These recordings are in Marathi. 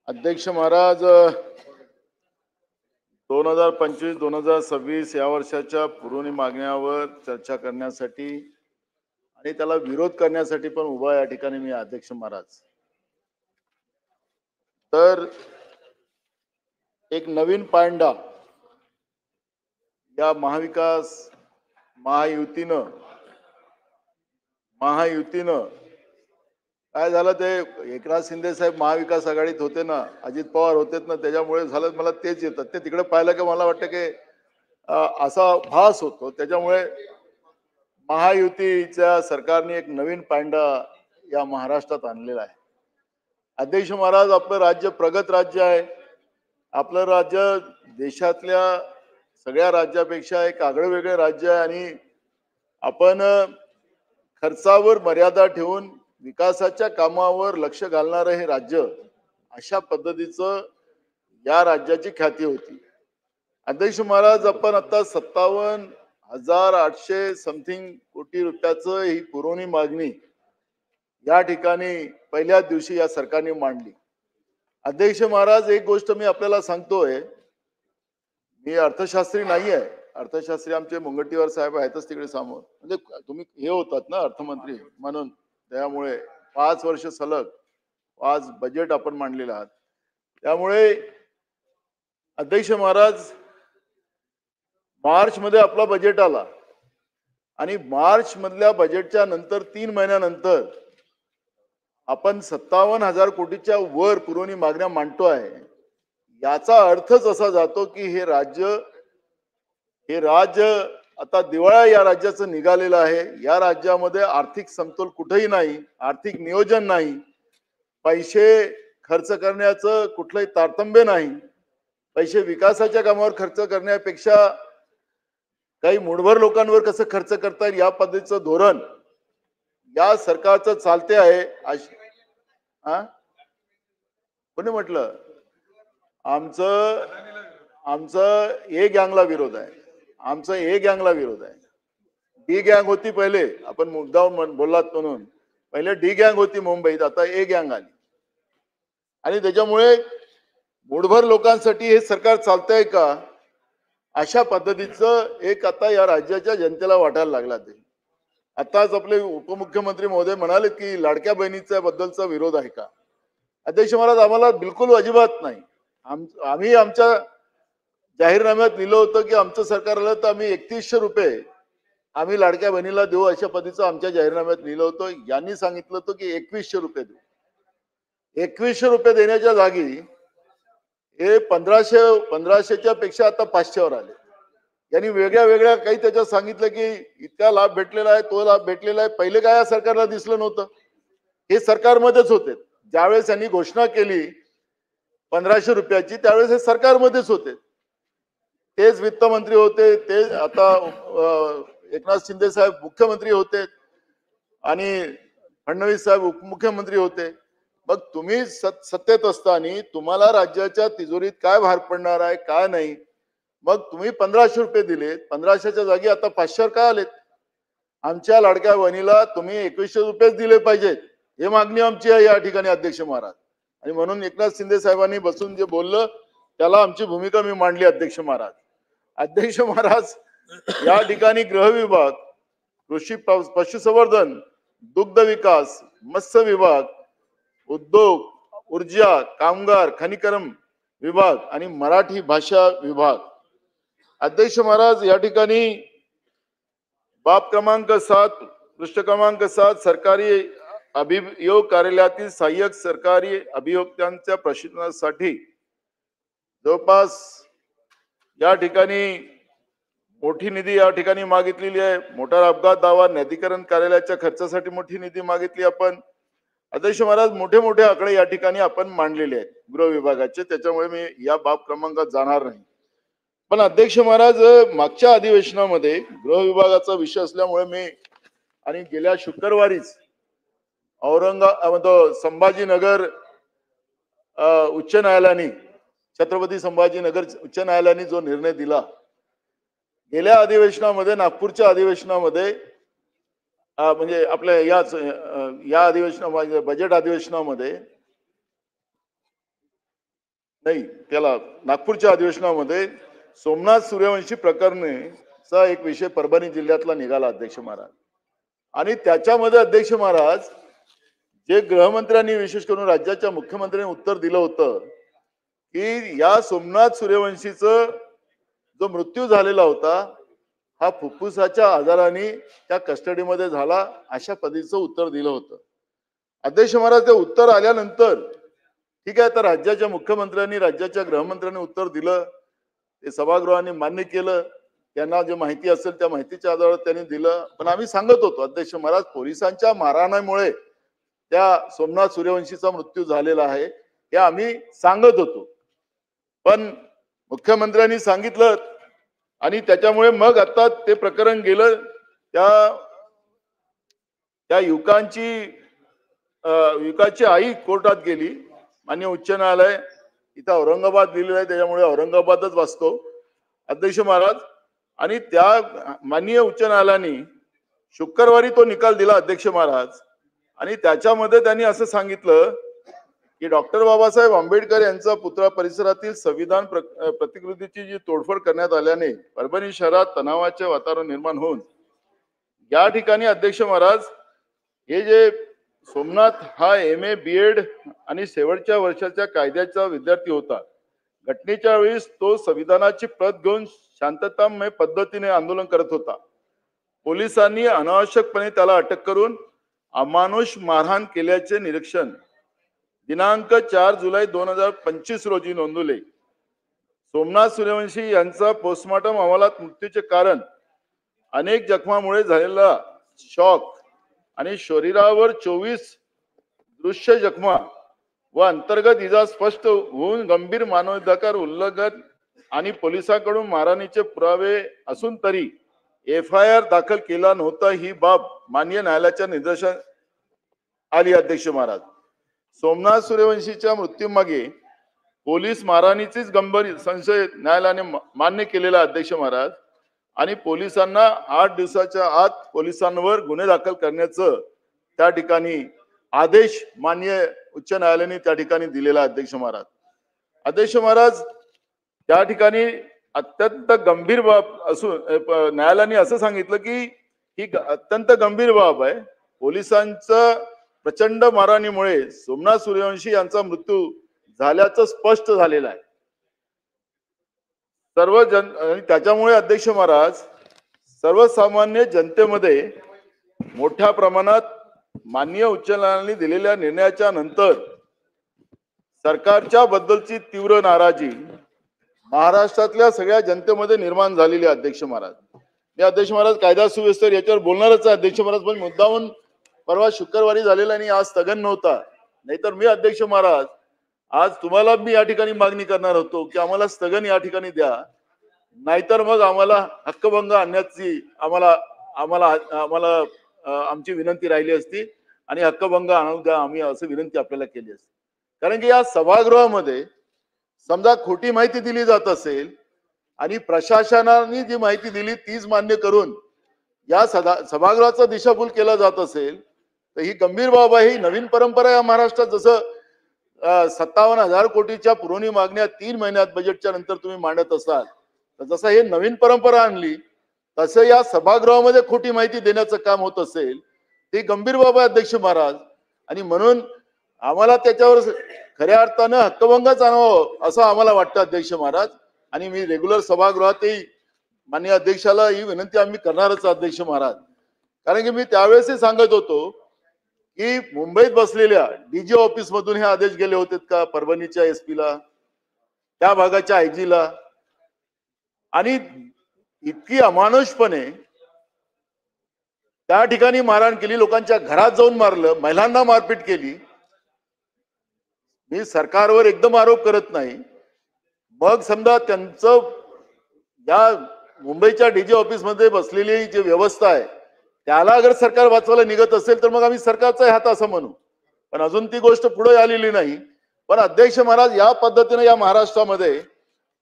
अध्यक्ष महाराज, 2025-2026 या वर्षाच्या पुरवणी मागण्यावर चर्चा करण्यासाठी आणि त्याला विरोध करण्यासाठी पण उभा या ठिकाणी मी अध्यक्ष महाराज. तर एक नवीन पायंडा या महाविकास महायुतीनं काय झालं, ते एकनाथ शिंदे साहेब महाविकास आघाडीत होते ना, अजित पवार होतेत ना, त्याच्यामुळे झालं. मला तेच येतात, ते तिकडे पाहिलं की मला वाटतं की असा भास होतो. त्याच्यामुळे महायुतीच्या सरकारने एक नवीन पायंडा या महाराष्ट्रात आणलेला आहे. अध्यक्ष महाराज, आपलं राज्य प्रगत राज्य आहे. आपलं राज्य देशातल्या सगळ्या राज्यापेक्षा एक आगळेवेगळे राज्य आहे आणि आपण खर्चावर मर्यादा ठेवून विकासाच्या कामावर लक्ष घालणारं हे राज्य, अशा पद्धतीचं या राज्याची ख्याती होती. अध्यक्ष महाराज, आपण आता 57,800 समथिंग कोटी रुपयाचं ही पुरवणी मागणी या ठिकाणी पहिल्या दिवशी या सरकारने मांडली. अध्यक्ष महाराज, एक गोष्ट मी आपल्याला सांगतोय, मी अर्थशास्त्री नाही आहे. अर्थशास्त्री आमचे मुनगंटीवार साहेब आहेतच तिकडे समोर. म्हणजे तुम्ही हे होतात ना अर्थमंत्री म्हणून, त्यामुळे 5 वर्ष सलग 5 बजेट आपण मांडलेले आहात. त्यामुळे अध्यक्ष महाराज, मार्च मध्ये आपला बजेट आला आणि मार्च मधल्या बजेटच्या नंतर 3 महिन्यानंतर आपण 57,000 कोटीच्या वर पुरवणी मागण्या मांडतो आहे. याचा अर्थच असा जातो की हे राज्य आता दिवाळा या राज्याचं निघालेलं आहे. या राज्यामध्ये आर्थिक समतोल कुठेही नाही, आर्थिक नियोजन नाही, पैसे खर्च करण्याचं कुठलंही तारतम्य नाही. पैसे विकासाच्या कामावर खर्च करण्यापेक्षा काही मुठभर लोकांवर कसं खर्च करता येईल या पद्धतीचं धोरण या सरकारचं चालते आहे. कोणी म्हटलं? आमचं ए गँगला विरोध आहे. आमचं ए गँगला विरोध आहे. डी गँग होती पहिले, आपण मुद्दाम बोललात म्हणून. पहिले डी गँग होती मुंबईत, आता ए गँग आली आणि त्याच्यामुळे मुठभर लोकांसाठी हे सरकार चालतंय का, अशा पद्धतीचं एक आता या राज्याच्या जनतेला वाटायला लागला. ते आताच आपले उपमुख्यमंत्री महोदय म्हणाले की लाडक्या बहिणीच्या बद्दलचा विरोध आहे का. अध्यक्ष महाराज, आम्हाला बिलकुल अजिबात नाही. आम्ही आमच्या जाहीरनाम्यात लिहिलं होतं की आमचं सरकार आलं तर आम्ही 3100 रुपये आम्ही लाडक्या बहिणीला देऊ, अशा पद्धतीचं आमच्या जाहीरनाम्यात लिहिलं होतं. यांनी सांगितलं होतं की 2100 रुपये देऊ. 2100 रुपये देण्याच्या जागी हे 1500च्या पेक्षा आता 500वर आले. यांनी वेगळ्या वेगळ्या काही त्याच्यात सांगितलं की इतका लाभ भेटलेला आहे, तो लाभ भेटलेला आहे. पहिले काय या सरकारला दिसलं नव्हतं, हे सरकारमध्येच होते. ज्यावेळेस यांनी घोषणा केली 1500 रुपयाची, त्यावेळेस हे सरकारमध्येच होते. तेच वित्तमंत्री होते, ते आता एकनाथ शिंदे साहेब मुख्यमंत्री होते आणि फडणवीस साहेब उपमुख्यमंत्री होते. मग तुम्ही सत्तेत असताना तुम्हाला राज्याच्या तिजोरीत काय भार पडणार आहे, काय नाही, मग तुम्ही 1500 रुपये दिले. 1500च्या जागी आता 500 का आलेत? आमच्या लाडक्या बहिणीला तुम्ही 2100 रुपयेच दिले पाहिजेत, हे मागणी आमची आहे या ठिकाणी अध्यक्ष महाराज. आणि म्हणून एकनाथ शिंदे साहेबांनी बसून जे बोललं त्याला आमची भूमिका मी मांडली अध्यक्ष महाराज. अध्यक्ष महाराज, या ठिकाणी गृह विभाग, कृषी पशुसंवर्धन, दुग्ध विकास, मत्स्य विभाग, उद्योग, ऊर्जा, कामगार, खनिकर्म विभाग आणि मराठी भाषा विभाग. अध्यक्ष महाराज, या ठिकाणी बाब क्रमांक 7, पृष्ठ क्रमांक 7, सरकारी अभियोग कार्यालयातील सहाय्यक सरकारी अभियोक्त्यांच्या प्रशिक्षणासाठी जवळपास या ठिकाणी मोठी निधी या ठिकाणी मागितलेली आहे. मोटार अपघात दावा न्यायाधिकरण कार्यालयाच्या खर्चासाठी मोठी निधी मागितली आपण. अध्यक्ष महाराज, मोठे मोठे आकडे या ठिकाणी आपण मांडलेले आहेत गृह विभागाचे, त्याच्यामुळे मी या बाब क्रमांकात जाणार नाही. पण अध्यक्ष महाराज, मागच्या अधिवेशनामध्ये गृह विभागाचा विषय असल्यामुळे मी आणि गेल्या शुक्रवारीच संभाजीनगर उच्च न्यायालयाने, छत्रपती संभाजीनगर उच्च न्यायालयाने जो निर्णय दिला, गेल्या अधिवेशनामध्ये, नागपूरच्या अधिवेशनामध्ये, म्हणजे आपल्या या अधिवेशनामध्ये, बजेट अधिवेशनामध्ये नाही, त्याला नागपूरच्या अधिवेशनामध्ये सोमनाथ सूर्यवंशी प्रकरणचा एक विषय परभणी जिल्ह्यातला निघाला अध्यक्ष महाराज. आणि त्याच्यामध्ये अध्यक्ष महाराज जे गृहमंत्र्यांनी विशेष करून राज्याच्या मुख्यमंत्र्यांनी उत्तर दिलं होतं की या सोमनाथ सूर्यवंशीचं जो मृत्यू झालेला होता हा फुफ्फुसाच्या आजाराने त्या कस्टडीमध्ये झाला, अशा पद्धतीचं उत्तर दिलं होतं. अध्यक्ष महाराज ते उत्तर आल्यानंतर ठीक आहे, तर राज्याच्या मुख्यमंत्र्यांनी राज्याच्या गृहमंत्र्यांनी उत्तर दिलं, ते सभागृहाने मान्य केलं, त्यांना जे माहिती असेल त्या माहितीच्या आधारावर त्यांनी दिलं. पण आम्ही सांगत होतो अध्यक्ष महाराज पोलिसांच्या मारहाणीमुळे त्या सोमनाथ सूर्यवंशीचा मृत्यू झालेला आहे हे आम्ही सांगत होतो. पण मुख्यमंत्र्यांनी सांगितलं आणि त्याच्यामुळे मग आता ते प्रकरण गेलं. त्या युवकाची आई कोर्टात गेली, मान्य उच्च न्यायालय इथं औरंगाबाद दिलेलं आहे त्याच्यामुळे औरंगाबादच वाचतो अध्यक्ष महाराज. आणि त्या माननीय उच्च न्यायालयाने शुक्रवारी तो निकाल दिला अध्यक्ष महाराज. आणि त्याच्यामध्ये त्यांनी असं सांगितलं की डॉक्टर बाबासाहेब आंबेडकर यांचा पुतळा परिसरातील संविधान प्रतिकृतीची जी तोडफोड करण्यात आल्याने परभणी शहरात तणावाचे वातावरण निर्माण होऊन या ठिकाणी अध्यक्ष महाराज हे जे सोमनाथ हा MA BEd आणि शेवटच्या वर्षाच्या कायद्याचा विद्यार्थी होता. घटनेच्या वेळेस तो संविधानाची प्रत घेऊन शांततामय पद्धतीने आंदोलन करत होता. पोलिसांनी अनावश्यकपणे त्याला अटक करून अमानुष मारहाण केल्याचे निरीक्षण दिनांक 4 जुलै 2025 रोजी नोंदवले. सोमनाथ सूर्यवंशी यांचा पोस्टमॉर्टम अहवालात मृत्यूचे कारण अनेक जखमांमुळे झालेला शॉक आणि शरीरावर 24 दृश्य जखमा व अंतर्गत इजा स्पष्ट होऊन गंभीर मानवाधिकार उल्लंघन आणि पोलिसांकडून मारहाणीचे पुरावे असून तरी FIR दाखल केला नव्हता ही बाब माननीय न्यायालयाच्या निदर्शनास आली अध्यक्ष महाराज. सोमनाथ सूर्यवंशीच्या मृत्यूमागे पोलीस मारहाणीचीच गंभीर संशय न्यायालयाने मान्य केलेला अध्यक्ष महाराज. आणि पोलिसांना 8 दिवसाच्या आत पोलिसांवर गुन्हे दाखल करण्याचं त्या ठिकाणी आदेश माननीय उच्च न्यायालयाने त्या ठिकाणी दिलेला अध्यक्ष महाराज. अध्यक्ष महाराज त्या ठिकाणी अत्यंत गंभीर बाब असून न्यायालयाने असं सांगितलं की ही अत्यंत गंभीर बाब आहे. पोलिसांचं प्रचंड मारहाणीमुळे सोमनाथ सूर्यवंशी यांचा मृत्यू झाल्याचं स्पष्ट झालेलं आहे. आणि त्याच्यामुळे अध्यक्ष महाराज सर्वसामान्य जनतेमध्ये मोठ्या प्रमाणात माननीय उच्च न्यायालयाने दिलेल्या निर्णयाच्या नंतर सरकारच्या बद्दलची तीव्र नाराजी महाराष्ट्रातल्या सगळ्या जनतेमध्ये निर्माण झालेली आहे अध्यक्ष महाराज. मी अध्यक्ष महाराज कायदा सुव्यवस्थेवर याच्यावर बोलणारच आहे अध्यक्ष महाराज, पण मुद्दाहून परवा शुक्रवारी झालेला आणि आज स्थगन नव्हता. नाहीतर मी अध्यक्ष महाराज आज तुम्हाला मी या ठिकाणी मागणी करणार होतो की आम्हाला स्थगन या ठिकाणी द्या, नाहीतर मग आम्हाला हक्कभंग आणण्याची आम्हाला आमची विनंती राहिली असती आणि हक्कभंग आणून द्या आम्ही असं विनंती आपल्याला केली असती. कारण की या सभागृहामध्ये समजा खोटी माहिती दिली जात असेल आणि प्रशासनाने जी माहिती दिली तीच मान्य करून या सभागृहाचा दिशाभूल केला जात असेल तर ही गंभीर बाब आहे. ही नवीन परंपरा आहे महाराष्ट्रात. जसं 57,000 कोटीच्या पुरवणी मागण्या 3 महिन्यात बजेटच्या नंतर तुम्ही मांडत असाल, तर जसं हे नवीन परंपरा आणली तसं या सभागृहामध्ये खोटी माहिती देण्याचं काम होत असेल ती गंभीर बाब आहे अध्यक्ष महाराज. आणि म्हणून आम्हाला त्याच्यावर खऱ्या अर्थानं हक्कभंगच आणावं असं आम्हाला वाटतं अध्यक्ष महाराज. आणि मी रेग्युलर सभागृहातही माननीय अध्यक्षाला ही विनंती आम्ही करणारच अध्यक्ष महाराज. कारण की मी त्यावेळेसही सांगत होतो की मुंबईत बसलेल्या DG ऑफिस मधून हे आदेश गेले होते का परभणीच्या SP ला, त्या भागाच्या IG ला, आणि इतकी अमानुषपणे त्या ठिकाणी मारहाण केली, लोकांच्या घरात जाऊन मारलं, महिलांना मारपीट केली. मी सरकारवर एकदम आरोप करत नाही, मग समजा त्यांचं या मुंबईच्या DG ऑफिस मध्ये बसलेली जी व्यवस्था आहे त्याला अगर सरकार वाचवायला निघत असेल तर मग आम्ही सरकारचा हात असं म्हणू. पण अजून ती गोष्ट पुढे आलेली नाही. पण अध्यक्ष महाराज या पद्धतीने या महाराष्ट्रामध्ये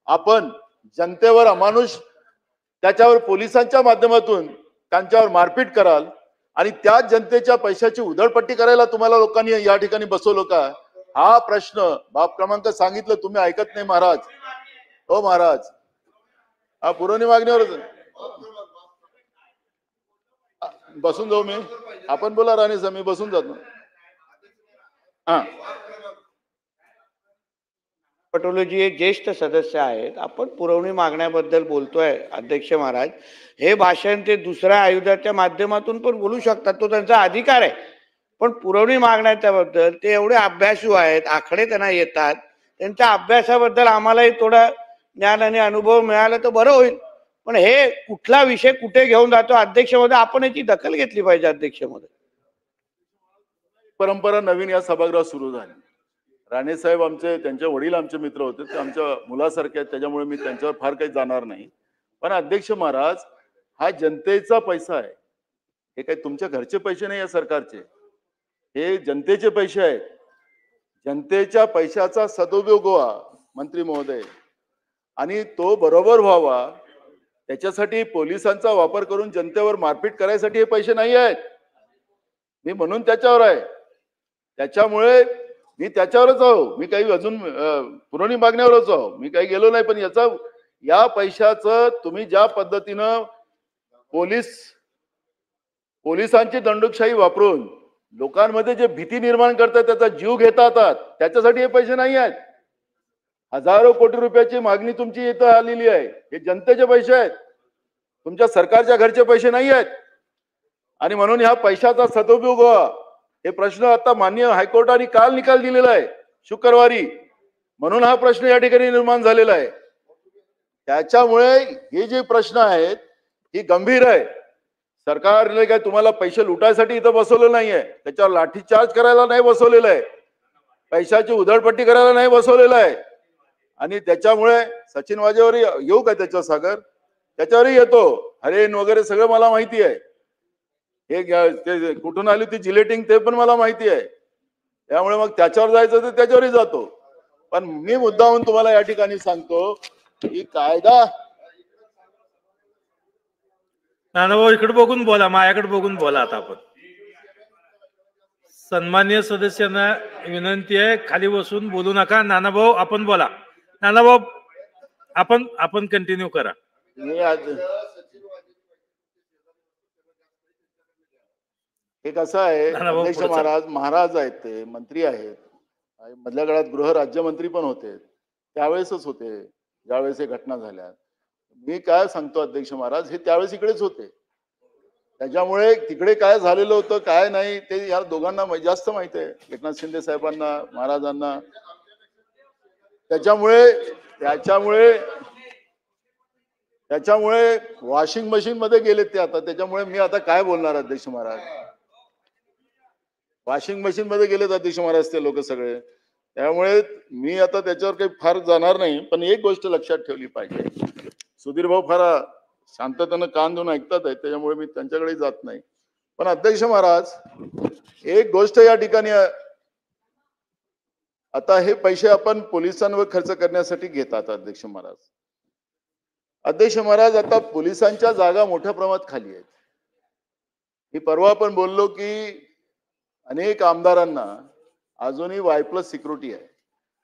आपण जनतेवर अमानुष त्याच्यावर पोलिसांच्या माध्यमातून त्यांच्यावर मारपीट कराल आणि त्या जनतेच्या पैशाची उधळपट्टी करायला तुम्हाला लोकांनी या ठिकाणी बसवलं का? हा प्रश्न बाब क्रमांक सांगितलं, तुम्ही ऐकत नाही महाराज. हो महाराज, हा पुरवणी मागणीवरच बसून जाऊ मी. आपण बोला राणेसा, मी बसून जातो. हा, पटोलेजी एक ज्येष्ठ सदस्य आहेत. आपण पुरवणी मागण्याबद्दल बोलतोय अध्यक्ष महाराज. हे भाषण ते दुसऱ्या आयुधाच्या माध्यमातून पण बोलू शकतात, तो त्यांचा अधिकार आहे. पण पुरवणी मागण्याच्याबद्दल ते एवढे अभ्यासू आहेत, आकडे त्यांना येतात. त्यांच्या अभ्यासाबद्दल आम्हालाही थोडा ज्ञान आणि अनुभव मिळाला तर बरं होईल. पण हे कुठला विषय कुठे घेऊन जातो अध्यक्ष महोदय, आपण याची दखल घेतली पाहिजे अध्यक्ष महोदय. परंपरा नवीन या सभागृहात सुरू झाली. राणे साहेब आमचे, त्यांचे वडील आमचे मित्र होते, ते आमच्या मुलासारखे आहेत, त्याच्यामुळे मी त्यांच्यावर फार काही जाणार नाही. पण अध्यक्ष महाराज, हा जनतेचा पैसा आहे. हे काही तुमच्या घरचे पैसे नाही या सरकारचे, हे जनतेचे पैसे आहेत. जनतेच्या पैशाचा सदुपयोग व्हावा मंत्री महोदय, आणि तो बरोबर व्हावा त्याच्यासाठी पोलिसांचा वापर करून जनतेवर मारपीट करायसाठी हे पैसे नाही आहेत. मी म्हणून त्याच्यावर आहे, त्याच्यामुळे मी त्याच्यावरच आहो. मी काही अजून पुरवणी मागण्यावरच आहो, मी काही गेलो नाही. पण या पैशाचं तुम्ही ज्या पद्धतीनं पोलिसांची दंडुकशाही वापरून लोकांमध्ये जे भीती निर्माण करतात, त्याचा जीव घेतात, त्याच्यासाठी हे पैसे नाही आहेत. हजारो कोटी रुपयाची मागणी तुमची इथं आलेली आहे. हे जनतेचे पैसे आहेत, तुमच्या सरकारच्या घरचे पैसे नाही आहेत. आणि म्हणून ह्या पैशाचा सदुपयोग व्हावा हे प्रश्न आता माननीय हायकोर्टाने काल निकाल दिलेला आहे, शुक्रवारी. म्हणून हा प्रश्न या ठिकाणी निर्माण झालेला आहे. त्याच्यामुळे हे जे प्रश्न आहेत ही गंभीर आहे. सरकारने काय तुम्हाला पैसे लुटायसाठी इथं बसवलं नाहीये, त्याच्यावर लाठीचार्ज करायला नाही बसवलेलं आहे, पैशाची उधळपट्टी करायला नाही बसवलेलं आहे. आणि त्याच्यामुळे सचिन वाजेवर येऊ का त्याच्यावर, सागर त्याच्यावरही येतो, हरेन वगैरे सगळं मला माहिती आहे. हे कुठून आली ती जिलेटिंग ते पण मला माहिती आहे. त्यामुळे मग त्याच्यावर जायचं तर त्याच्यावरही जातो. पण मी मुद्दाहून तुम्हाला या ठिकाणी सांगतो की कायदा. नानाभाऊ इकडे बघून बोला, माझ्याकडे बघून बोला. आता आपण सन्माननीय सदस्यांना विनंती आहे, खाली बसून बोलू नका. नानाभाऊ आपण बोला. नानाभाऊ आपण कंटिन्यू करा. एक असं आहे, अध्यक्ष महाराज आहेत, ते मंत्री आहेत, मधल्या काळात गृह राज्यमंत्री पण होते, त्यावेळेसच होते ज्यावेळेस हे घटना झाल्या. मी काय सांगतो अध्यक्ष महाराज, हे त्यावेळेस इकडेच होते, त्याच्यामुळे तिकडे काय झालेलं होतं काय नाही ते या दोघांना जास्त माहिती आहे, एकनाथ शिंदे साहेबांना, महाराजांना. त्याच्यामुळे वॉशिंग मशीन मध्ये गेलेत ते आता. त्याच्यामुळे मी आता काय बोलणार अध्यक्ष महाराज, वॉशिंग मशीन मध्ये गेलेत अध्यक्ष महाराज ते लोक सगळे. त्यामुळे मी आता त्याच्यावर काही फार जाणार नाही. पण एक गोष्ट लक्षात ठेवली पाहिजे, सुधीर भाऊ फार शांततेनं कान देऊन ऐकतात आहे, त्याच्यामुळे मी त्यांच्याकडे जात नाही. पण अध्यक्ष महाराज, एक गोष्ट या ठिकाणी, आता हे पैसे आपण पोलिसांवर खर्च करण्यासाठी घेतात अध्यक्ष महाराज. अध्यक्ष महाराज, आता पोलिसांच्या जागा मोठ्या प्रमाणात खाली आहेत. मी परवा पण बोललो की अनेक आमदारांना अजूनही Y+ सिक्युरिटी आहे.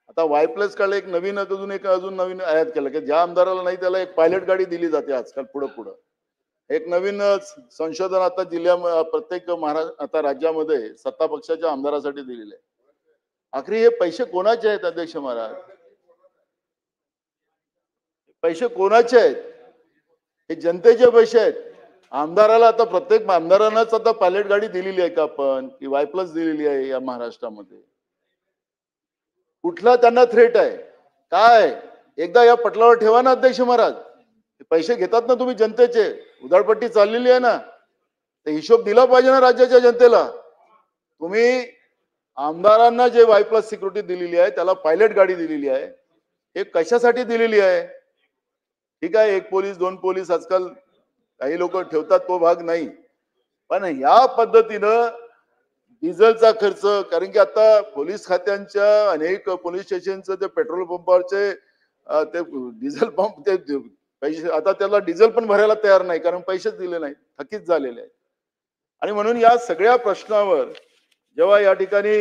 आता Y+ काढलं, एक अजून नवीन आयात केलं की ज्या आमदाराला नाही त्याला एक पायलट गाडी दिली जाते आजकाल. पुढं एक नवीन संशोधन आता प्रत्येक आता राज्यामध्ये सत्ता पक्षाच्या आमदारासाठी दिलेले आहे. आखरी हे पैसे कोणाचे आहेत अध्यक्ष महाराज, पैसे कोणाचे आहेत? हे जनतेचे पैसे आहेत. आमदाराला आता प्रत्येक आमदारांनाच आता पायलट गाडी दिलेली आहे का आपण, की Y+ दिलेली आहे या महाराष्ट्रामध्ये? कुठला त्यांना थ्रेट आहे काय? एकदा या पटलावर ठेवा ना अध्यक्ष महाराज. पैसे घेतात ना तुम्ही जनतेचे, उधळपट्टी चाललेली आहे ना, ते हिशोब दिला पाहिजे ना राज्याच्या जनतेला. तुम्ही आमदारांना जे Y+ सिक्युरिटी दिलेली आहे, त्याला पायलट गाडी दिलेली आहे, हे कशासाठी दिलेली आहे? ठीक आहे, 1 पोलीस 2 पोलीस आजकाल काही लोक ठेवतात, तो भाग नाही. पण या पद्धतीनं डिझेलचा खर्च, कारण की आता पोलीस खात्यांच्या अनेक पोलीस स्टेशनचं ते पेट्रोल पंपावरचे ते डिझेल पंप ते पैसे, आता त्याला डिझेल पण भरायला तयार नाही, कारण पैसेच दिले नाही, थकीत झालेले आहेत. आणि म्हणून या सगळ्या प्रश्नावर जेव्हा या ठिकाणी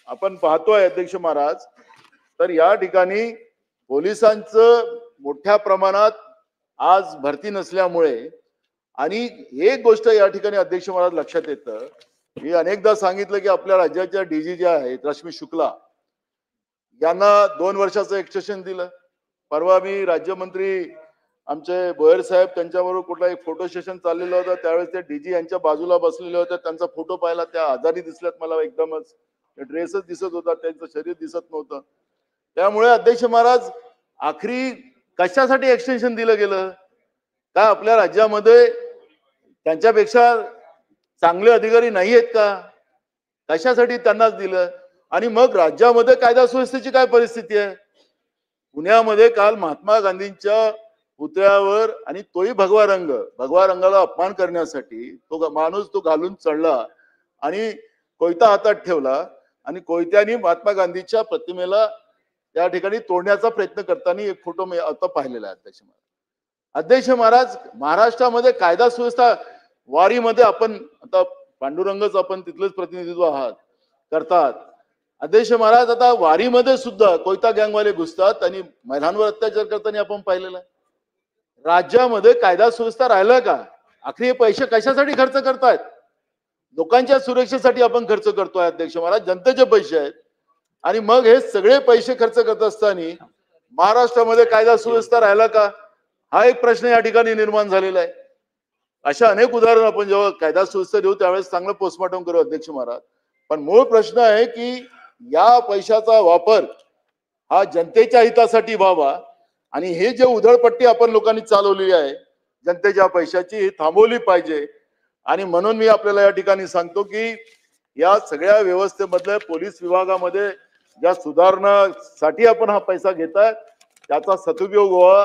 आपण पाहतोय अध्यक्ष महाराज, तर या ठिकाणी पोलिसांचं मोठ्या प्रमाणात आज भरती नसल्यामुळे, आणि एक गोष्ट या ठिकाणी अध्यक्ष महाराज लक्षात येतं, मी अनेकदा सांगितलं की आपल्या राज्याच्या डीजी ज्या आहेत रश्मी शुक्ला यांना 2 वर्षाचं एक्सटेन्शन दिलं. परवा मी राज्यमंत्री आमचे बोयर साहेब त्यांच्याबरोबर कुठला एक फोटो सेशन चाललेलं होतं, त्यावेळेस ते डीजी यांच्या बाजूला बसलेले होते. त्यांचा फोटो पाहिला, त्या आजारी दिसल्यात मला एकदमच. ड्रेसच दिसत होता, त्यांचं शरीर दिसत नव्हतं. त्यामुळे अध्यक्ष महाराज आखरी कशासाठी एक्सटेन्शन दिलं गेलं? काय आपल्या राज्यामध्ये त्यांच्यापेक्षा चांगले अधिकारी नाही आहेत का? कशासाठी त्यांनाच दिलं? आणि मग राज्यामध्ये कायदा सुव्यवस्थेची काय परिस्थिती आहे? पुण्यामध्ये काल महात्मा गांधींच्या पुतळ्यावर, आणि तोही भगवा रंगाला अपमान करण्यासाठी तो माणूस तो घालून चढला आणि कोयता हातात ठेवला, आणि कोयत्याने महात्मा गांधीच्या प्रतिमेला त्या ठिकाणी तोडण्याचा प्रयत्न करताना एक फोटो मी आता पाहिलेला आहे अध्यक्ष महाराज. अध्यक्ष महाराज, महाराष्ट्रामध्ये कायदा सुव्यवस्था वारीमध्ये आपण आता पांडुरंगच आपण तिथलेच प्रतिनिधित्व आहात करतात. अध्यक्ष महाराज, आता वारीमध्ये सुद्धा कोयता गँगवाले घुसतात आणि महिलांवर अत्याचार करताना आपण पाहिलेलं आहे. राज्यामध्ये कायदा सुव्यवस्था राहिलं का? आखरी हे पैसे कशासाठी खर्च करतायत? लोकांच्या सुरक्षेसाठी आपण खर्च करतोय अध्यक्ष महाराज, जनतेचे पैसे आहेत. आणि मग हे सगळे पैसे खर्च करत असताना महाराष्ट्रामध्ये कायदा सुव्यवस्था राहिला का? हा एक प्रश्न या ठिकाणी निर्माण झालेला आहे. अशा अनेक उदाहरण आपण जेव्हा कायदा सुव्यवस्था देऊ त्यावेळेस चांगलं पोस्टमॉर्टम करू अध्यक्ष महाराज. पण मूळ प्रश्न आहे की या पैशाचा वापर हा जनतेच्या हितासाठी व्हावा, आणि हे जे उधळपट्टी आपण लोकांनी चालवलेली आहे जनतेच्या पैशाची, ही थांबवली पाहिजे. आणि म्हणून मी आपल्याला या ठिकाणी सांगतो की या सगळ्या व्यवस्थेमधल्या पोलीस विभागामध्ये ज्या सुधारणासाठी आपण हा पैसा घेताय त्याचा सदुपयोग व्हावा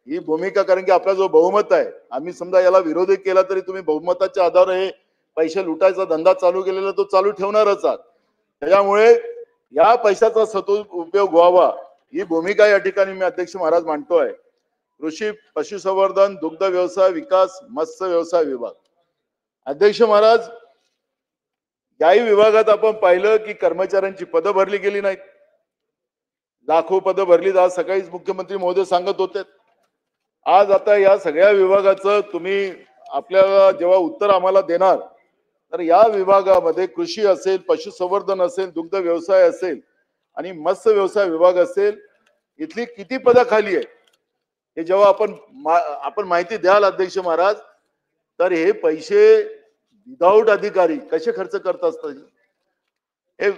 ही भूमिका. कारण की आपला जो बहुमत आहे, आम्ही समजा याला विरोध केला तरी तुम्ही बहुमताच्या आधारावर हे पैसे लुटायचा धंदा चालू केलेला तो चालू ठेवणारच आहात. त्याच्यामुळे या पैशाचा सदुपयोग व्हावा ही भूमिका या ठिकाणी मी अध्यक्ष महाराज मांडतोय. कृषी, पशुसंवर्धन, दुग्ध व्यवसाय विकास, मत्स्य व्यवसाय विभाग. अध्यक्ष महाराज, याही विभागात आपण पाहिलं की कर्मचाऱ्यांची पदं भरली गेली नाहीत. लाखो पदं भरली, आज सकाळीच मुख्यमंत्री महोदय सांगत होते. आज आता या सगळ्या विभागाचं तुम्ही आपल्याला जेव्हा उत्तर आम्हाला देणार, तर या विभागामध्ये कृषी असेल, पशुसंवर्धन असेल, दुग्ध व्यवसाय असेल आणि मत्स्य व्यवसाय विभाग असेल, इथली किती पदं खाली आहे हे जेव्हा आपण माहिती द्याल अध्यक्ष महाराज, तर हे पैसे विदाऊट अधिकारी कसे खर्च करत असतात. हे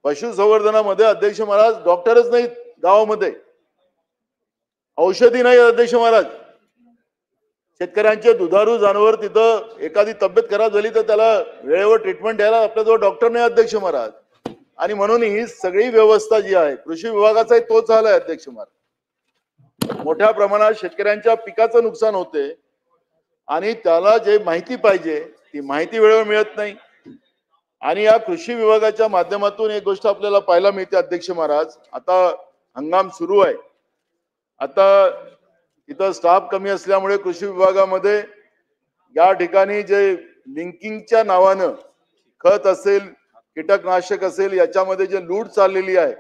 पशुसंवर्धनामध्ये अध्यक्ष महाराज डॉक्टरच नाहीत गावामध्ये, औषधी नाही अध्यक्ष महाराज. शेतकऱ्यांचे दुधारू जनावर तिथं एखादी तब्येत खराब झाली तर त्याला वेळेवर ट्रीटमेंट द्यायला आपल्याजवळ डॉक्टर नाही अध्यक्ष महाराज. आणि म्हणून ही सगळी व्यवस्था जी आहे कृषी विभागाचाही तोच झालाय अध्यक्ष महाराज. मोठ्या प्रमाणात शेतकऱ्यांच्या पिकाचं नुकसान होते आणि त्याला जे माहिती पाहिजे ती माहिती वेळेवर मिळत नाही. आणि या कृषी विभागाच्या माध्यमातून एक गोष्ट आपल्याला पाहायला मिळते अध्यक्ष महाराज, आता हंगाम सुरू आहे. आता इथं स्टाफ कमी असल्यामुळे कृषी विभागामध्ये या ठिकाणी जे लिंकिंगच्या नावानं खत असेल, कीटकनाशक असेल, याच्यामध्ये जे लूट चाललेली आहे,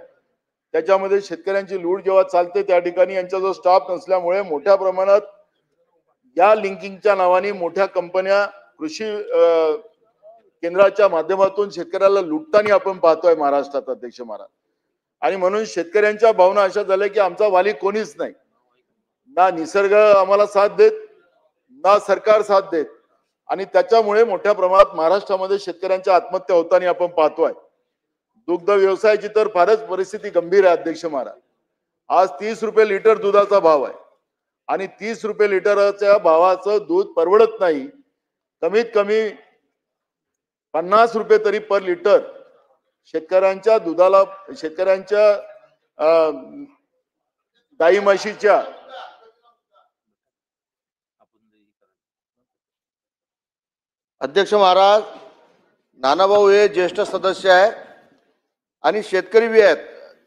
त्याच्यामध्ये शेतकऱ्यांची लूट जेव्हा चालते त्या ठिकाणी यांचा जो स्टाफ नसल्यामुळे मोठ्या प्रमाणात या लिंकिंगच्या नावाने मोठ्या कंपन्या कृषी केंद्राच्या माध्यमातून शेतकऱ्याला लुटताना आपण पाहतोय महाराष्ट्रात अध्यक्ष महाराज. आणि म्हणून शेतकऱ्यांच्या भावना अशा झाल्या की आमचा वाली कोणीच नाही, ना निसर्ग आम्हाला साथ देत, ना सरकार साथ देत. आणि त्याच्यामुळे मोठ्या प्रमाणात महाराष्ट्रामध्ये शेतकऱ्यांच्या आत्महत्या होताना आपण पाहतोय. दुग्ध व्यवसायाची तर फारच परिस्थिती गंभीर आहे अध्यक्ष महाराज. आज 30 रुपये लिटर दुधाचा भाव आहे आणि 30 रुपये लिटरच्या भावाचं दूध परवडत नाही. कमीत कमी 50 रुपये तरी पर लिटर शेतकऱ्यांच्या दुधाला, शेतकऱ्यांच्या गाई म्हशीच्या अध्यक्ष महाराज, नानाभाऊ हे ज्येष्ठ सदस्य आहे आणि शेतकरी बी आहेत.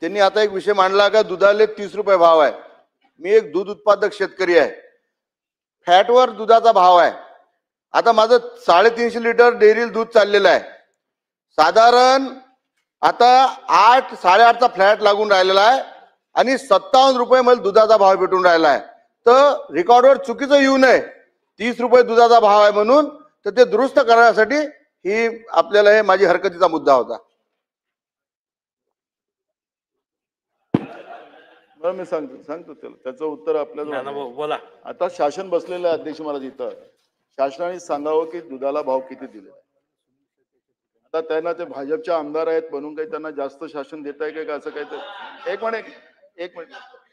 त्यांनी आता एक विषय मांडला का दुधाले 30 रुपये भाव आहे. मी एक दूध उत्पादक शेतकरी आहे, फॅटवर दुधाचा भाव आहे. आता माझं 350 लिटर डेअरी दूध चाललेलं आहे. साधारण आता 8-8.5चा फ्लॅट लागून राहिलेला आहे आणि 57 रुपये मला दुधाचा भाव भेटून राहिला आहे. तर रेकॉर्डवर चुकीचं येऊ नये. 30 रुपये दुधाचा भाव आहे म्हणून तर ते दुरुस्त करण्यासाठी ही आपल्याला हे माझी हरकतीचा मुद्दा होता. बरं, मी सांगतो त्याला, त्याचं उत्तर आपल्याला. नानाभाऊ बोला. आता शासन बसलेलं आहे अध्यक्ष महाराज इथं. शासनाने सांगावं की दुधाला भाव किती दिले. आता त्यांना ते भाजपचे आमदार आहेत म्हणून काही त्यांना जास्त शासन देत आहे का असं काही तर. एक मिनिट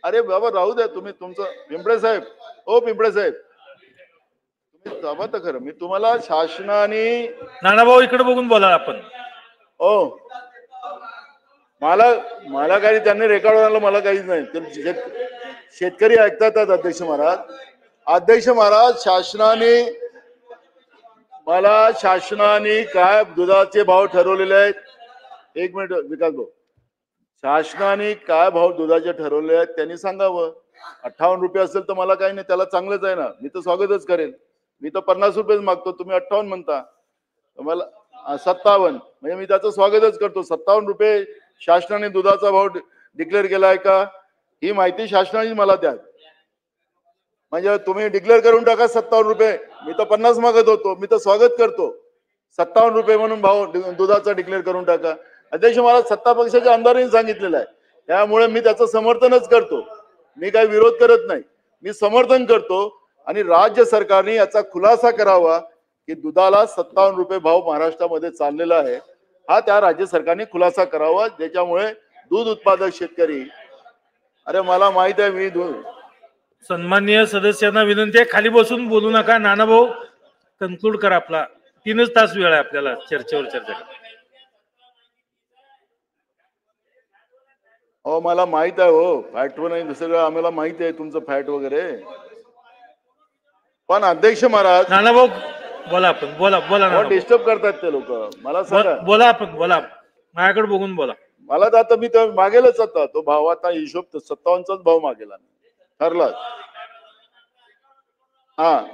अरे बाबा राहू द्या तुम्ही तुमचं. पिंपळे साहेब, ओ पिंपळे साहेब, तुम्ही जमा तर खरं. मी तुम्हाला शासनाने. नानाभाऊ इकडे बघून बोला आपण. ओ मला काही त्यांनी रेकॉर्ड आणलं, मला काहीच नाही. ते शेतकरी ऐकतात अध्यक्ष महाराज. अध्यक्ष महाराज, शासनाने काय दुधाचे भाव ठरवलेले आहेत. एक मिनिट विकास भाऊ, शासनाने काय भाव दुधाचे ठरवले आहेत त्यांनी सांगावं. 58 रुपये असेल तर मला काही नाही, त्याला चांगलंच आहे ना, मी तर स्वागतच करेल. मी तर 50 रुपयेच मागतो, तुम्ही 58 म्हणता. मला 57 म्हणजे मी त्याचं स्वागतच करतो. 57 रुपये शासनाने दुधाचा भाव डिक्लेअर केलाय का ही माहिती शासनाने मला द्या. म्हणजे तुम्ही डिक्लेअर करून टाका 57 रुपये. मी तर 50 मागत होतो, मी तर स्वागत करतो. 57 रुपये म्हणून भाव दुधाचा डिक्लेअर करून टाका. अध्यक्ष महाराज, सत्ता पक्षाच्या आमदारांनी सांगितलेलं आहे, त्यामुळे मी त्याचं समर्थनच करतो. मी काही विरोध करत नाही, मी समर्थन करतो. आणि राज्य सरकारने याचा खुलासा करावा की दुधाला 57 रुपये भाव महाराष्ट्रामध्ये चाललेला आहे. हा त्या राज्य सरकारने खुलासा करावा, ज्याच्यामुळे दूध उत्पादक शेतकरी. अरे मला माहित आहे, मी सन्माननीय सदस्यांना विनंती आहे, खाली बसून बोलू नका. नानाभाऊ कन्क्लूड करा. आपला 3च तास वेळ आहे आपल्याला चर्चेवर चर्चा करा. हो मला माहित आहे. हो फॅट नाही दुसरं आम्हाला माहिती आहे तुमचं फॅट वगैरे. पण अध्यक्ष महाराज. नानाभाऊ बोला आपण. बोला डिस्टर्ब करतात ते लोक. मला सांगा. बोला आपण. बोला, माझ्याकडे बघून बोला. मला तर आता मी तर मागेलच आता तो भाव. आता हिशोब 57चाच भाव मागेला ठरला. हा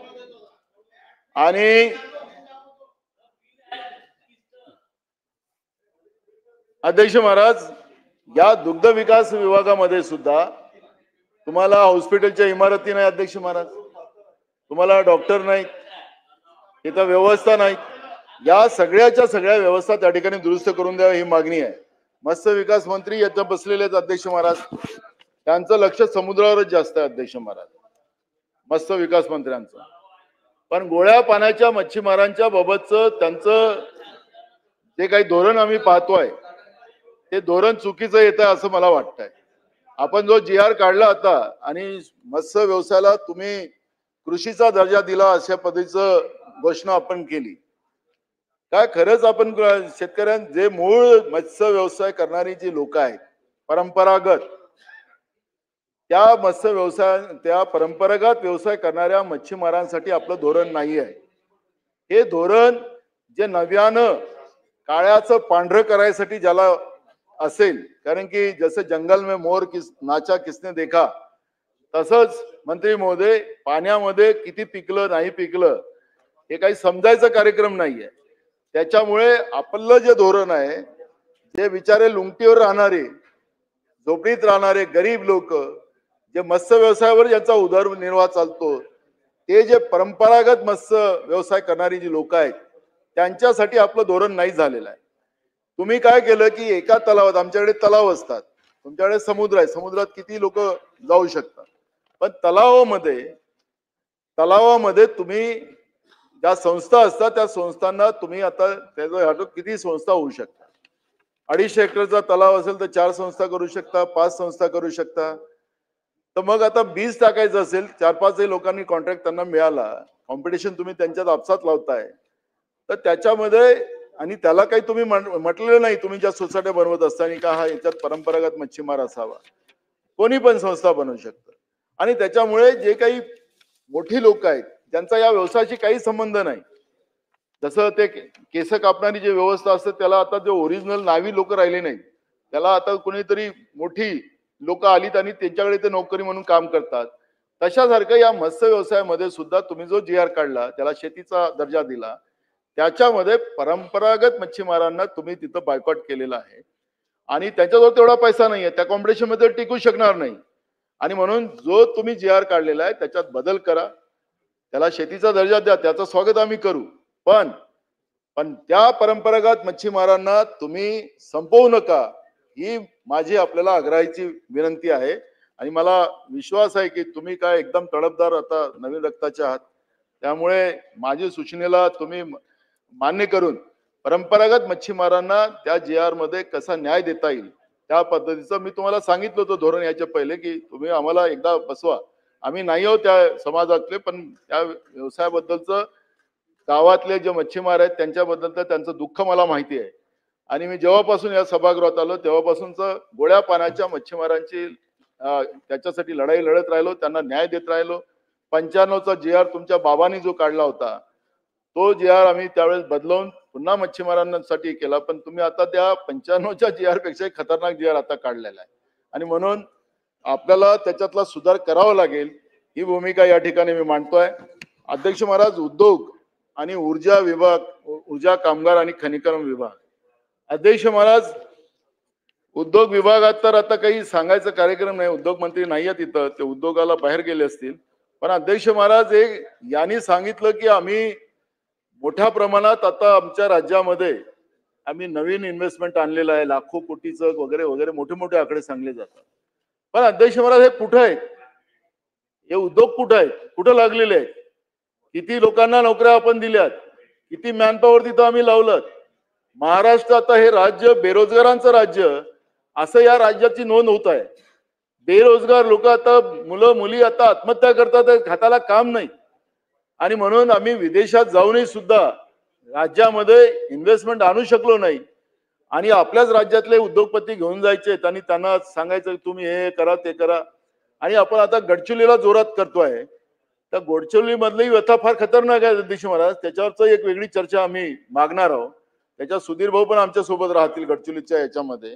आणि अध्यक्ष महाराज, या दुग्ध विकास विभागामध्ये सुद्धा तुम्हाला हॉस्पिटलच्या इमारती नाही अध्यक्ष महाराज, तुम्हाला डॉक्टर नाहीत, इथं व्यवस्था नाही. या सगळ्याच्या सगळ्या व्यवस्था त्या ठिकाणी दुरुस्त करून द्यावी ही मागणी आहे. मत्स्य विकास मंत्री याच्या बसलेले आहेत अध्यक्ष महाराज. त्यांचं लक्ष समुद्रावरच जास्त आहे अध्यक्ष महाराज, मत्स्य विकास मंत्र्यांचं. पण गोळ्या पाण्याच्या मच्छीमारांच्या बाबतचं त्यांचं जे काही धोरण आम्ही पाहतोय ते धोरण चुकीचं येत आहे असं मला वाटतंय. आपण जो GR काढला आता आणि मत्स्य व्यवसायाला तुम्ही कृषीचा दर्जा दिला अशा पद्धतीचं घोषणा आपण केली. काय खरंच आपण शेतकऱ्यांना, जे मूळ मत्स्य व्यवसाय करणारी जी लोक आहेत परंपरागत, त्या मत्स्य व्यवसाय, त्या परंपरागत व्यवसाय करणाऱ्या मच्छीमारांसाठी आपलं धोरण नाही आहे. हे धोरण जे नव्यानं काळ्याचं पांढरं करायसाठी ज्याला असेल, कारण की जसं जंगल में मोर नाचा किसने देखा, तसंच मंत्री महोदय पाण्यामध्ये किती पिकलं नाही पिकलं हे काही समजायचा कार्यक्रम नाहीये. त्याच्यामुळे आपलं जे धोरण आहे, जे बिचारे लुंगटीवर राहणारे, झोपडीत राहणारे गरीब लोक, जे मत्स्य व्यवसायावर ज्यांचा उदरनिर्वाह चालतो, ते जे परंपरागत मत्स्य व्यवसाय करणारी जी लोक आहेत त्यांच्यासाठी आपलं धोरण नाही झालेलं आहे. तुम्ही काय केलं की एका तलावात, आमच्याकडे तलाव असतात, तुमच्याकडे समुद्र आहे, समुद्रात किती लोक जाऊ शकतात, पण तलावामध्ये तुम्ही ज्या संस्था असतात त्या संस्थांना तुम्ही आता त्याचं किती संस्था होऊ शकतात. 250 हेक्टरचा तलाव असेल तर 4 संस्था करू शकता, 5 संस्था करू शकता. तर मग आता बीज टाकायचं असेल, 4-5 लोकांनी कॉन्ट्रॅक्ट त्यांना मिळाला, कॉम्पिटिशन तुम्ही त्यांच्यात आपसात लावताय, तर त्याच्यामध्ये आणि त्याला काही तुम्ही म्हटलेलं नाही तुम्ही ज्या सोसायट्या बनवत असताना का हा याच्यात परंपरागत मच्छीमार असावा. कोणी पण संस्था बनवू शकतं. आणि त्याच्यामुळे जे काही मोठी लोक आहेत ज्यांचा या व्यवसायाशी काही संबंध नाही, जसं ते केस कापणारी जी व्यवस्था असते त्याला आता जे ओरिजिनल नावी लोक राहिले नाहीत, त्याला आता कोणीतरी मोठी लोक आलीत आणि त्यांच्याकडे ते नोकरी म्हणून काम करतात. तशासारखं या मत्स्य व्यवसायामध्ये सुद्धा तुम्ही जो GR काढला, त्याला शेतीचा दर्जा दिला, त्याच्यामध्ये परंपरागत मच्छीमारांना तुम्ही तिथं बायकॉट केलेला आहे. आणि त्यांच्याजवळ तेवढा पैसा नाहीये, त्या कॉम्पिटिशन मध्ये टिकू शकणार नाही. आणि म्हणून जो तुम्ही जी आर काढलेला आहे त्याच्यात बदल करा, त्याला शेतीचा दर्जा द्या, त्याचं स्वागत आम्ही करू. पण पण त्या परंपरागत मच्छीमारांना तुम्ही संपवू नका, ही माझी आपल्याला आग्रहाची विनंती आहे. आणि मला विश्वास आहे की तुम्ही काय एकदम तडफदार आता नवीन रक्ताचे आहात, त्यामुळे माझी सूचनेला तुम्ही मान्य करून परंपरागत मच्छीमारांना त्या जी आर मध्ये कसा न्याय देता येईल त्या पद्धतीचं मी तुम्हाला सांगितलं होतं धोरण याच्या पहिले, की तुम्ही आम्हाला एकदा बसवा. आम्ही नाही आहोत त्या समाजातले, पण त्या व्यवसायाबद्दलचं गावातले जे मच्छीमार आहेत त्यांच्याबद्दल त्यांचं दुःख मला माहिती आहे. आणि मी जेव्हापासून या सभागृहात आलो तेव्हापासूनच गोड्या पाण्याच्या मच्छीमारांची त्याच्यासाठी लढाई लढत राहिलो, त्यांना न्याय देत राहिलो. 95चा जी आर तुमच्या बाबांनी जो काढला होता तो जी आर आम्ही त्यावेळेस बदलवून पुन्हा मच्छीमारांसाठी केला, पण तुम्ही आता त्या 95च्या जी आर पेक्षा खतरनाक जी आर आता काढलेला आहे. आणि म्हणून आपल्याला त्याच्यातला सुधार करावा लागेल, ही भूमिका या ठिकाणी मी मांडतोय. अध्यक्ष महाराज, उद्योग आणि ऊर्जा विभाग, ऊर्जा कामगार आणि खनिकर्म विभाग. अध्यक्ष महाराज, उद्योग विभागात तर आता काही सांगायचं कार्यक्रम नाही, उद्योग मंत्री नाही आहेत इथं, ते उद्योगाला बाहेर गेले असतील. पण अध्यक्ष महाराज, यांनी सांगितलं की आम्ही मोठ्या प्रमाणात आता आमच्या राज्यामध्ये आम्ही नवीन इन्व्हेस्टमेंट आणलेलं आहे, लाखो कोटीचं वगैरे वगैरे मोठे मोठे आकडे सांगले जातात. पण अध्यक्ष महाराज, हे कुठं आहेत? हे उद्योग कुठं आहेत? कुठं लागलेले आहेत? किती लोकांना नोकऱ्या आपण दिल्यात? किती मॅनपॉवर तिथं आम्ही लावलं? महाराष्ट्र आता हे राज्य बेरोजगारांचं राज्य असं या राज्याची नोंद होत आहे. बेरोजगार लोक आता, मुलं मुली आता आत्महत्या करतात, हाताला काम नाही. आणि म्हणून आम्ही विदेशात जाऊनही सुद्धा राज्यामध्ये इन्व्हेस्टमेंट आणू शकलो नाही. आणि आपल्याच राज्यातले उद्योगपती घेऊन जायचे आणि त्यांना सांगायचं तुम्ही हे करा ते करा. आणि आपण आता गडचिरोलीला जोरात करतोय, तर गडचिरोली मधली व्यथा फार खतरनाक आहे अध्यक्ष महाराज. त्याच्यावरच एक वेगळी चर्चा आम्ही मागणार आहोत. त्याच्यात सुधीर भाऊ पण आमच्या सोबत राहतील गडचिरोलीच्या याच्यामध्ये.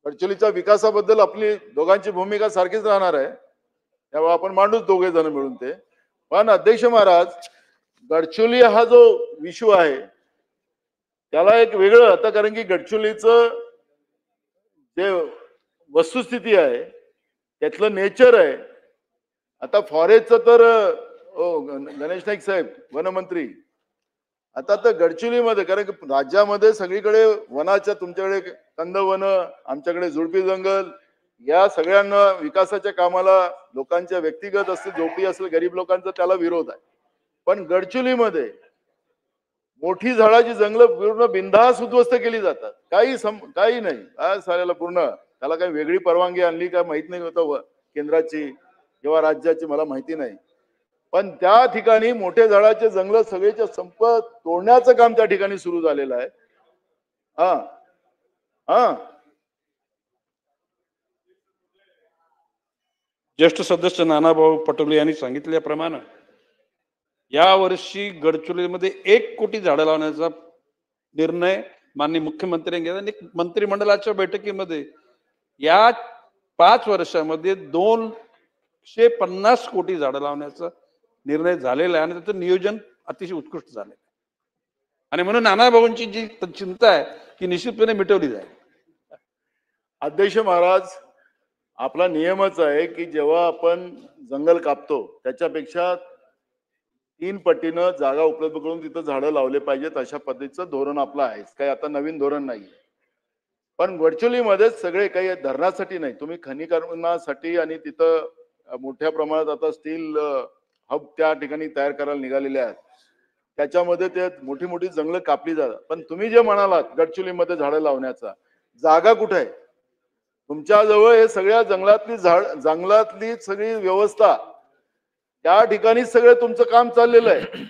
गडचिरोलीच्या विकासाबद्दल आपली दोघांची भूमिका सारखीच राहणार आहे, तेव्हा आपण मांडूच दोघे जण मिळून ते. पण अध्यक्ष महाराज, गडचिरोली हा जो विषय आहे त्याला एक वेगळं आता, कारण की गडचिरोलीचं जे वस्तुस्थिती आहे त्यातलं नेचर आहे. आता फॉरेस्टचं तर गणेश नाईक साहेब वनमंत्री, आता तर गडचिरोलीमध्ये, कारण की राज्यामध्ये सगळीकडे वनाच्या, तुमच्याकडे कंदवन, आमच्याकडे झुडपी जंगल, या सगळ्यांना विकासाच्या कामाला लोकांच्या व्यक्तिगत असतील, झोपडी असेल, गरीब लोकांचा त्याला विरोध आहे. पण गडचिरोलीमध्ये मोठी झाडाची जंगलं पूर्ण बिनधास्त उद्ध्वस्त केली जातात, काही नाही. काय साऱ्याला पूर्ण त्याला काही वेगळी परवानगी आणली काय माहित नाही होतं केंद्राची किंवा राज्याची, मला माहिती नाही. पण त्या ठिकाणी मोठे झाडाचे जंगल सगळेच्या संप तोडण्याचं काम त्या ठिकाणी सुरू झालेलं आहे. हा हा ज्येष्ठ सदस्य नानाभाऊ पटोले यांनी सांगितल्याप्रमाणे या वर्षी गडचिरोलीमध्ये 1 कोटी झाडं लावण्याचा निर्णय माननीय मुख्यमंत्र्यांनी घेतला. आणि मंत्रिमंडळाच्या बैठकीमध्ये या 5 वर्षामध्ये 250 कोटी झाडं लावण्याचा निर्णय झालेला आहे आणि त्याचं नियोजन अतिशय उत्कृष्ट झालं. आणि म्हणून नानाभाऊंची जी चिंता आहे ती निश्चितपणे मिटवली जाईल. अध्यक्ष महाराज, आपला नियमच आहे की जेव्हा आपण जंगल कापतो त्याच्यापेक्षा 3 पटीनं जागा उपलब्ध करून तिथं झाडं लावले पाहिजेत, अशा पद्धतीचं धोरण आपलं आहे. काही आता नवीन धोरण नाही. पण गडचिरोलीमध्ये सगळे काही धरणासाठी नाही, तुम्ही खनिकर्मासाठी आणि तिथं मोठ्या प्रमाणात आता स्टील हब त्या ठिकाणी तयार करायला निघालेले आहेत. त्याच्यामध्ये ते मोठी मोठी जंगलं कापली जातात. पण तुम्ही जे म्हणालात गडचिरोलीमध्ये झाडं लावण्याचा, जागा कुठे आहे तुमच्याजवळ? हे सगळ्या जंगलातली सगळी व्यवस्था त्या ठिकाणी सगळं तुमचं काम चाललेलं आहे.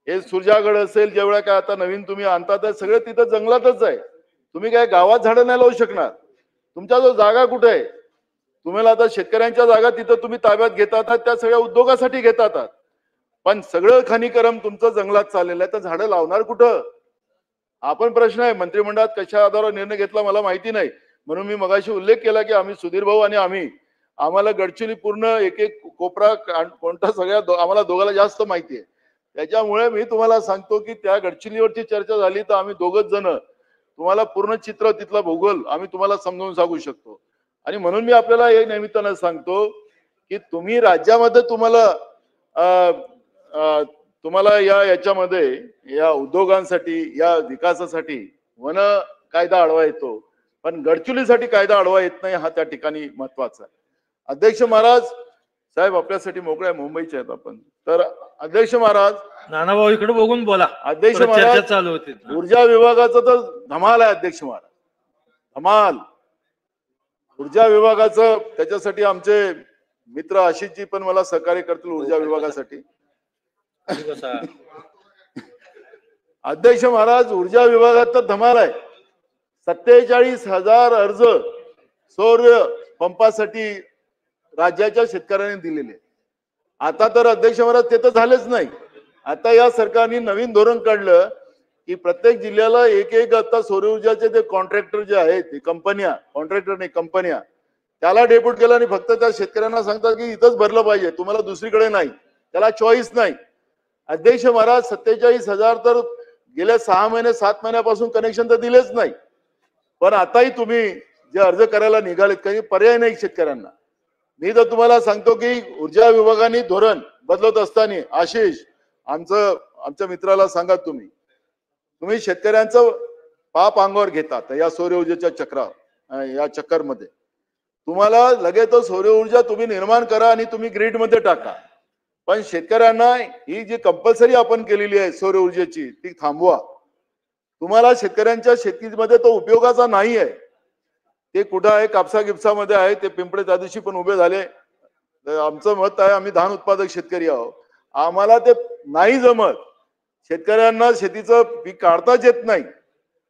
हे सुरजागड असेल, जेवढ्या काय आता नवीन तुम्ही आणतात सगळं तिथं जंगलातच आहे. तुम्ही काय गावात झाडं नाही लावू शकणार. तुमच्याजवळ जागा कुठे आहे? तुम्हाला आता शेतकऱ्यांच्या जागा तिथं तुम्ही ताब्यात घेतात, त्या सगळ्या उद्योगासाठी घेतात. पण सगळं खनिकर्म तुमचं जंगलात चाललेलं आहे, तर झाडं लावणार कुठं? आपण प्रश्न आहे. मंत्रिमंडळात कशा आधारावर निर्णय घेतला मला माहिती नाही. म्हणून मी मगाशी उल्लेख केला की आम्ही सुधीर भाऊ आणि आम्हाला गडचिरोली पूर्ण एक एक कोपरा कोणता सगळ्या आम्हाला दोघाला जास्त माहिती आहे. त्याच्यामुळे मी तुम्हाला सांगतो की त्या गडचिरोलीवरची चर्चा झाली तर आम्ही दोघच जण तुम्हाला पूर्ण चित्र तिथला भूगोल आम्ही तुम्हाला समजावून सांगू शकतो. आणि म्हणून मी आपल्याला या निमित्तानं सांगतो की तुम्ही राज्यामध्ये तुम्हाला याच्यामध्ये या उद्योगांसाठी या विकासासाठी वन कायदा आडवा येतो, पण गडचिरोलीसाठी कायदा आडवा येत नाही, हा त्या ठिकाणी महत्वाचा आहे. अध्यक्ष महाराज साहेब आपल्यासाठी मोकळे आहे, मुंबईचे आहेत आपण. तर अध्यक्ष महाराज, नानाभाऊ इकडे बघून बोला. अध्यक्ष परत चर्चा महाराज, चालू होती. ऊर्जा विभागाचं तर धमाल आहे अध्यक्ष महाराज, धमाल. ऊर्जा विभागाचं त्याच्यासाठी आमचे मित्र आशिषजी पण मला सहकार्य करतील ऊर्जा विभागासाठी. अध्यक्ष महाराज, ऊर्जा विभागात तर धमाल आहे. 47,000 अर्ज सौर पंपासाठी राज्याच्या शेतकऱ्यांनी दिलेले. आता तर अध्यक्ष महाराज ते तर झालेच नाही. आता या सरकारने नवीन धोरण काढलं की प्रत्येक जिल्ह्याला एक आता सौर ऊर्जाचे ते कॉन्ट्रॅक्टर जे आहेत, ते कंपन्या, कॉन्ट्रॅक्टर नाही कंपन्या, त्याला डेप्यूट केलं आणि फक्त त्या शेतकऱ्यांना सांगतात की इथंच भरलं पाहिजे, तुम्हाला दुसरीकडे नाही, त्याला चॉईस नाही. अध्यक्ष महाराज, 47,000 तर गेल्या 6 महिने 7 महिन्यापासून कनेक्शन तर दिलेच नाही. पण आताही तुम्ही जे अर्ज करायला निघालेत, काही पर्याय नाही शेतकऱ्यांना. मी तर तुम्हाला सांगतो की ऊर्जा विभागाने धोरण बदलत असताना आशिष आमच्या मित्राला सांगा, तुम्ही शेतकऱ्यांचं पाप अंगावर घेतात या सौर ऊर्जेच्या या चक्करमध्ये. तुम्हाला लगेच तो सौर ऊर्जा तुम्ही निर्माण करा आणि तुम्ही ग्रीड मध्ये टाका, पण शेतकऱ्यांना ही जी कंपल्सरी आपण केलेली आहे सौर ऊर्जेची ती थांबवा. तुम्हाला शेतकऱ्यांच्या शेतीमध्ये तो उपयोगाचा नाही आहे. ते कुठं आहे, कापसा गिपसामध्ये आहे. ते पिंपळे त्या दिवशी पण उभे झाले. आमचं मत आहे, आम्ही धान उत्पादक शेतकरी आहोत, आम्हाला ते नाही जमत. शेतकऱ्यांना शेतीचं पीक काढताच येत नाही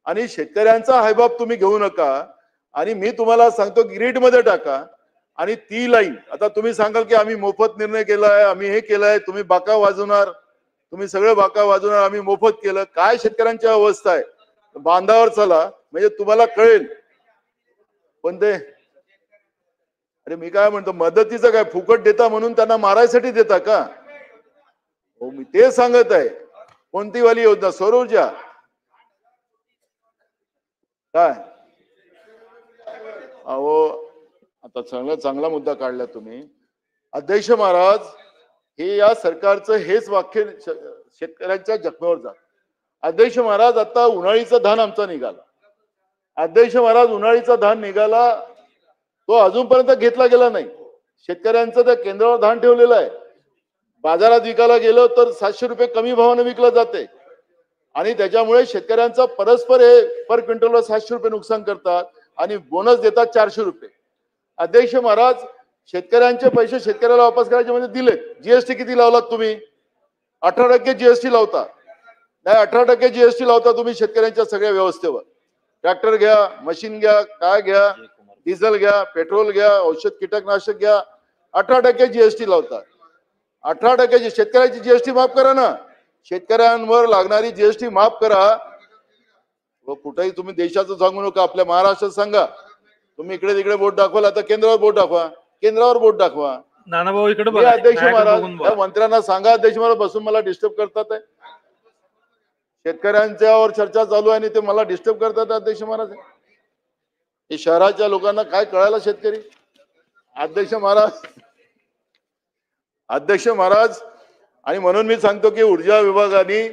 आणि शेतकऱ्यांचा हायबाप तुम्ही घेऊ नका. आणि मी तुम्हाला सांगतो ग्रीड मध्ये टाका आणि ती लाईन. आता तुम्ही सांगाल की आम्ही मोफत निर्णय केलाय, आम्ही हे केलंय, तुम्ही बाका वाजवणार, तुम्ही सगळे बाका वाजवणार, आम्ही मोफत केलं. काय शेतकऱ्यांची अवस्था आहे, बांधावर चला म्हणजे तुम्हाला कळेल. पण ते अरे मी काय म्हणतो, मदतीचं काय फुकट देता म्हणून त्यांना मारायसाठी देता का? हो, मी ते सांगत आहे. कोणती वाली योजना? सौर ऊर्जा काय? अहो आता चांगला मुद्दा काढला तुम्ही अध्यक्ष महाराज. हे या सरकारचं हेच वाक्य शेतकऱ्यांच्या जखमेवर जात. अध्यक्ष महाराज, आता उन्हाळीचा धान आमचा निघाला. अध्यक्ष महाराज, उन्हाळीचा धान निघाला, तो अजूनपर्यंत घेतला गेला नाही. शेतकऱ्यांचं त्या केंद्रावर धान ठेवलेलं आहे. बाजारात विकायला गेलो तर 700 रुपये कमी भावाने विकलं जाते आणि त्याच्यामुळे शेतकऱ्यांचा परस्पर हे पर क्विंटलला 700 रुपये नुकसान करतात आणि बोनस देतात 400 रुपये. अध्यक्ष महाराज, शेतकऱ्यांचे पैसे शेतकऱ्याला वापस करायचे म्हणजे दिले. जीएसटी किती लावलात तुम्ही? 18% जीएसटी लावता. नाही, 18% जीएसटी लावता तुम्ही शेतकऱ्यांच्या सगळ्या व्यवस्थेवर. ट्रॅक्टर घ्या, मशीन घ्या, काय घ्या, डिझेल घ्या, पेट्रोल घ्या, औषध कीटकनाशक घ्या, 18% जीएसटी लावता. 18% शेतकऱ्याची जीएसटी माफ करा ना. शेतकऱ्यांवर लागणारी जीएसटी माफ करा. व कुठेही तुम्ही देशाचं सांगू नका, आपल्या महाराष्ट्रात सांगा. तुम्ही इकडे तिकडे बोट दाखवाल, आता केंद्रावर बोट दाखवा, केंद्रावर बोट दाखवा. नानाभाऊ इकडे मी बघा. अध्यक्ष महाराज, बघून त्या बोला. मंत्र्यांना सांगा, अध्यक्ष महाराज बसून मला डिस्टर्ब करतात आहे. शेतकऱ्यांच्यावर चर्चा चालू आहे आणि ते मला डिस्टर्ब करतात अध्यक्ष महाराज. हे शहराच्या लोकांना काय कळायला शेतकरी. अध्यक्ष महाराज, आणि म्हणून मी सांगतो की ऊर्जा विभागाने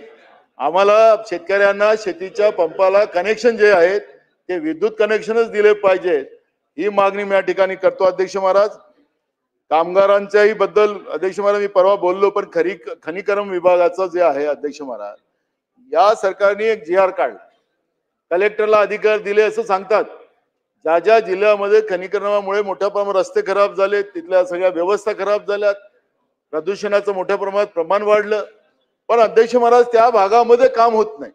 आम्हाला शेतकऱ्यांना शेतीच्या पंपाला कनेक्शन जे आहेत ते विद्युत कनेक्शनच दिले पाहिजेत, ही मागणी मी या ठिकाणी करतो. अध्यक्ष महाराज, कामगारांच्याही बद्दल अध्यक्ष महाराज मी परवा बोललो, पण खनिकर्म विभागाचं जे आहे अध्यक्ष महाराज, या सरकारने एक GR काढला, कलेक्टरला अधिकार दिले असं सांगतात. ज्या ज्या जिल्ह्यामध्ये खनिकर्मामुळे मोठ्या प्रमाणात रस्ते खराब झाले, तिथल्या सगळ्या व्यवस्था खराब झाल्यात, प्रदूषणाचं मोठ्या प्रमाणात प्रमाण वाढलं, पण अध्यक्ष महाराज त्या भागामध्ये काम होत नाही.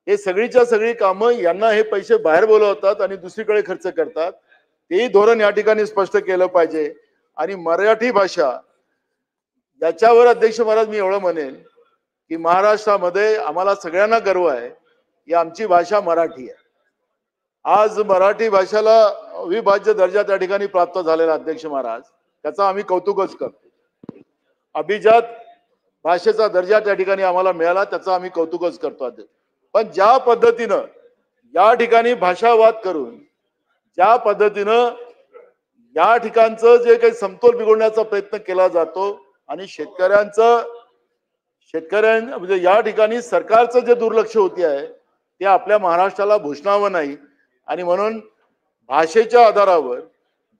हे सगळीच्या सगळी कामं यांना हे पैसे बाहेर बोलवतात आणि दुसरीकडे खर्च करतात. तेही धोरण या ठिकाणी स्पष्ट केलं पाहिजे. आणि मराठी भाषा याच्यावर अध्यक्ष महाराज मी एवढं म्हणेल की महाराष्ट्रामध्ये आम्हाला सगळ्यांना गर्व आहे की आमची भाषा मराठी आहे. आज मराठी भाषेला अविभाज्य दर्जा त्या ठिकाणी प्राप्त झालेला अध्यक्ष महाराज, त्याचा आम्ही कौतुकच करतो. अभिजात भाषेचा दर्जा त्या ठिकाणी आम्हाला मिळाला, त्याचा आम्ही कौतुकच करतो. पण ज्या पद्धतीनं या ठिकाणी भाषावाद करून ज्या पद्धतीनं या ठिकाणचं जे काही समतोल बिघडण्याचा प्रयत्न केला जातो आणि शेतकऱ्यां म्हणजे या ठिकाणी सरकारचं जे दुर्लक्ष होते आहे ते आपल्या महाराष्ट्राला भूषणावं नाही. आणि म्हणून भाषेच्या आधारावर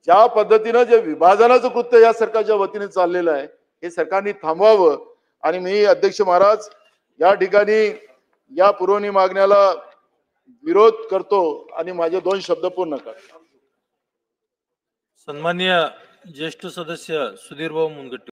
ज्या पद्धतीनं जे विभाजनाचं कृत्य या सरकारच्या वतीने चाललेलं आहे हे सरकारने थांबवावं. आणि मी अध्यक्ष महाराज या ठिकाणी या पुरवणी मागण्याला विरोध करतो आणि माझे 2 शब्द पूर्ण करतो. सन्माननीय ज्येष्ठ सदस्य सुधीर भाऊ मुनगंटीवार.